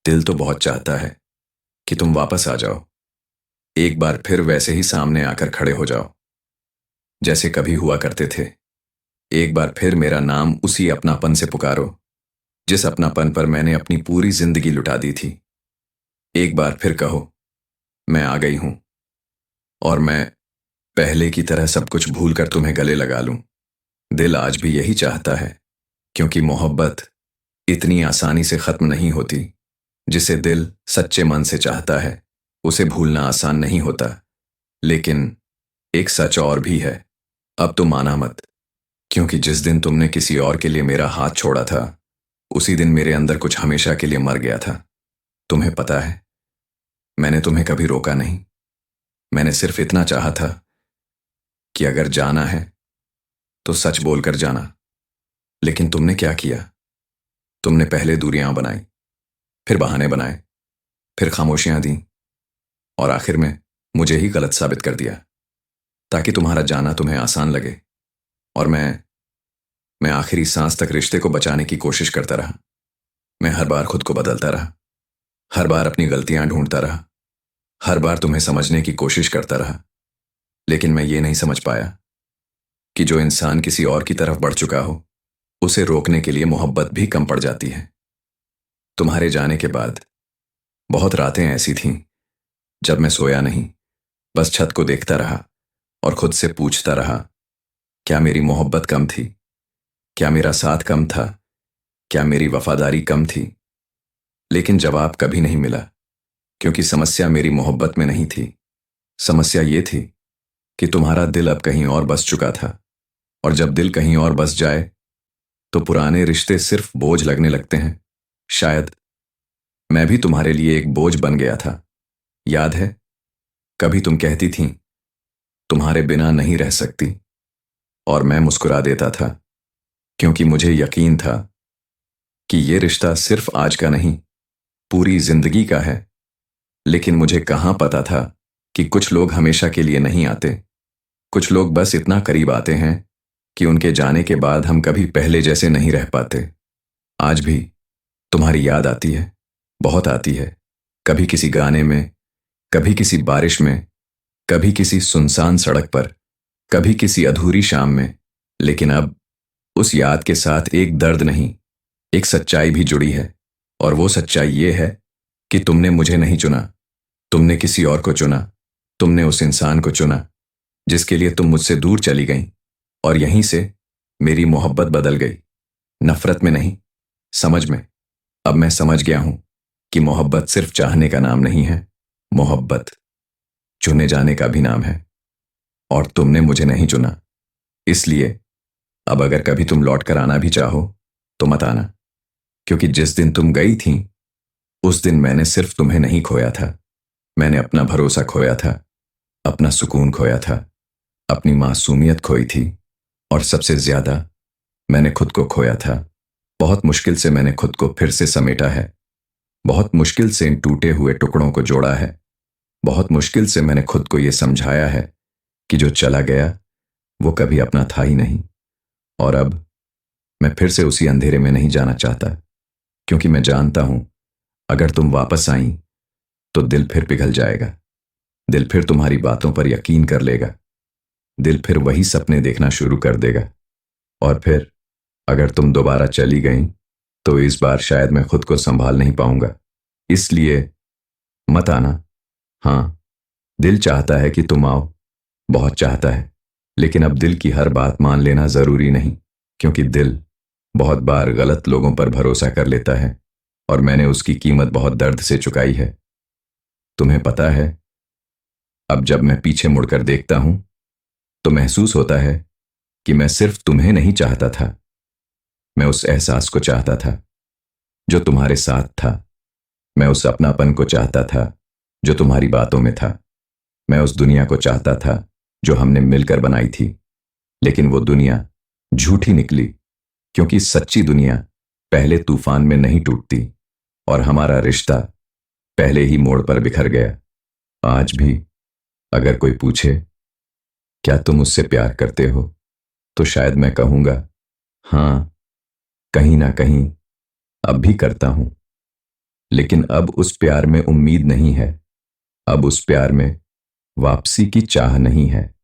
दिल तो बहुत चाहता है कि तुम वापस आ जाओ, एक बार फिर वैसे ही सामने आकर खड़े हो जाओ जैसे कभी हुआ करते थे। एक बार फिर मेरा नाम उसी अपनापन से पुकारो जिस अपनापन पर मैंने अपनी पूरी जिंदगी लुटा दी थी। एक बार फिर कहो, मैं आ गई हूं और मैं पहले की तरह सब कुछ भूल कर तुम्हें गले लगा लूं। दिल आज भी यही चाहता है, क्योंकि मोहब्बत इतनी आसानी से खत्म नहीं होती। जिसे दिल सच्चे मन से चाहता है उसे भूलना आसान नहीं होता। लेकिन एक सच और भी है, अब तुम माना मत, क्योंकि जिस दिन तुमने किसी और के लिए मेरा हाथ छोड़ा था उसी दिन मेरे अंदर कुछ हमेशा के लिए मर गया था। तुम्हें पता है, मैंने तुम्हें कभी रोका नहीं। मैंने सिर्फ इतना चाहा था कि अगर जाना है तो सच बोलकर जाना। लेकिन तुमने क्या किया? तुमने पहले दूरियां बनाई, फिर बहाने बनाए, फिर खामोशियां दी और आखिर में मुझे ही गलत साबित कर दिया, ताकि तुम्हारा जाना तुम्हें आसान लगे। और मैं आखिरी सांस तक रिश्ते को बचाने की कोशिश करता रहा। मैं हर बार खुद को बदलता रहा, हर बार अपनी गलतियां ढूंढता रहा, हर बार तुम्हें समझने की कोशिश करता रहा। लेकिन मैं ये नहीं समझ पाया कि जो इंसान किसी और की तरफ बढ़ चुका हो उसे रोकने के लिए मोहब्बत भी कम पड़ जाती है। तुम्हारे जाने के बाद बहुत रातें ऐसी थीं जब मैं सोया नहीं, बस छत को देखता रहा और खुद से पूछता रहा, क्या मेरी मोहब्बत कम थी? क्या मेरा साथ कम था? क्या मेरी वफादारी कम थी? लेकिन जवाब कभी नहीं मिला, क्योंकि समस्या मेरी मोहब्बत में नहीं थी। समस्या ये थी कि तुम्हारा दिल अब कहीं और बस चुका था, और जब दिल कहीं और बस जाए तो पुराने रिश्ते सिर्फ बोझ लगने लगते हैं। शायद मैं भी तुम्हारे लिए एक बोझ बन गया था। याद है, कभी तुम कहती थीं, तुम्हारे बिना नहीं रह सकती, और मैं मुस्कुरा देता था, क्योंकि मुझे यकीन था कि ये रिश्ता सिर्फ आज का नहीं, पूरी जिंदगी का है। लेकिन मुझे कहाँ पता था कि कुछ लोग हमेशा के लिए नहीं आते। कुछ लोग बस इतना करीब आते हैं कि उनके जाने के बाद हम कभी पहले जैसे नहीं रह पाते। आज भी तुम्हारी याद आती है, बहुत आती है। कभी किसी गाने में, कभी किसी बारिश में, कभी किसी सुनसान सड़क पर, कभी किसी अधूरी शाम में। लेकिन अब उस याद के साथ एक दर्द नहीं, एक सच्चाई भी जुड़ी है। और वो सच्चाई ये है कि तुमने मुझे नहीं चुना, तुमने किसी और को चुना। तुमने उस इंसान को चुना जिसके लिए तुम मुझसे दूर चली गई। और यहीं से मेरी मोहब्बत बदल गई, नफरत में नहीं, समझ में। अब मैं समझ गया हूं कि मोहब्बत सिर्फ चाहने का नाम नहीं है, मोहब्बत चुने जाने का भी नाम है। और तुमने मुझे नहीं चुना, इसलिए अब अगर कभी तुम लौट कर आना भी चाहो तो मत आना, क्योंकि जिस दिन तुम गई थी उस दिन मैंने सिर्फ तुम्हें नहीं खोया था, मैंने अपना भरोसा खोया था, अपना सुकून खोया था, अपनी मासूमियत खोई थी, और सबसे ज्यादा मैंने खुद को खोया था। बहुत मुश्किल से मैंने खुद को फिर से समेटा है, बहुत मुश्किल से इन टूटे हुए टुकड़ों को जोड़ा है। बहुत मुश्किल से मैंने खुद को यह समझाया है कि जो चला गया वो कभी अपना था ही नहीं। और अब मैं फिर से उसी अंधेरे में नहीं जाना चाहता, क्योंकि मैं जानता हूं अगर तुम वापस आई तो दिल फिर पिघल जाएगा। दिल फिर तुम्हारी बातों पर यकीन कर लेगा, दिल फिर वही सपने देखना शुरू कर देगा। और फिर अगर तुम दोबारा चली गई तो इस बार शायद मैं खुद को संभाल नहीं पाऊंगा। इसलिए मत आना। हाँ, दिल चाहता है कि तुम आओ, बहुत चाहता है, लेकिन अब दिल की हर बात मान लेना जरूरी नहीं, क्योंकि दिल बहुत बार गलत लोगों पर भरोसा कर लेता है, और मैंने उसकी कीमत बहुत दर्द से चुकाई है। तुम्हें पता है, अब जब मैं पीछे मुड़कर देखता हूं तो महसूस होता है कि मैं सिर्फ तुम्हें नहीं चाहता था, मैं उस एहसास को चाहता था जो तुम्हारे साथ था। मैं उस अपनापन को चाहता था जो तुम्हारी बातों में था। मैं उस दुनिया को चाहता था जो हमने मिलकर बनाई थी। लेकिन वो दुनिया झूठी निकली, क्योंकि सच्ची दुनिया पहले तूफान में नहीं टूटती, और हमारा रिश्ता पहले ही मोड़ पर बिखर गया। आज भी अगर कोई पूछे, क्या तुम मुझसे प्यार करते हो, तो शायद मैं कहूंगा, हाँ, कहीं ना कहीं अब भी करता हूं। लेकिन अब उस प्यार में उम्मीद नहीं है। अब उस प्यार में वापसी की चाह नहीं है।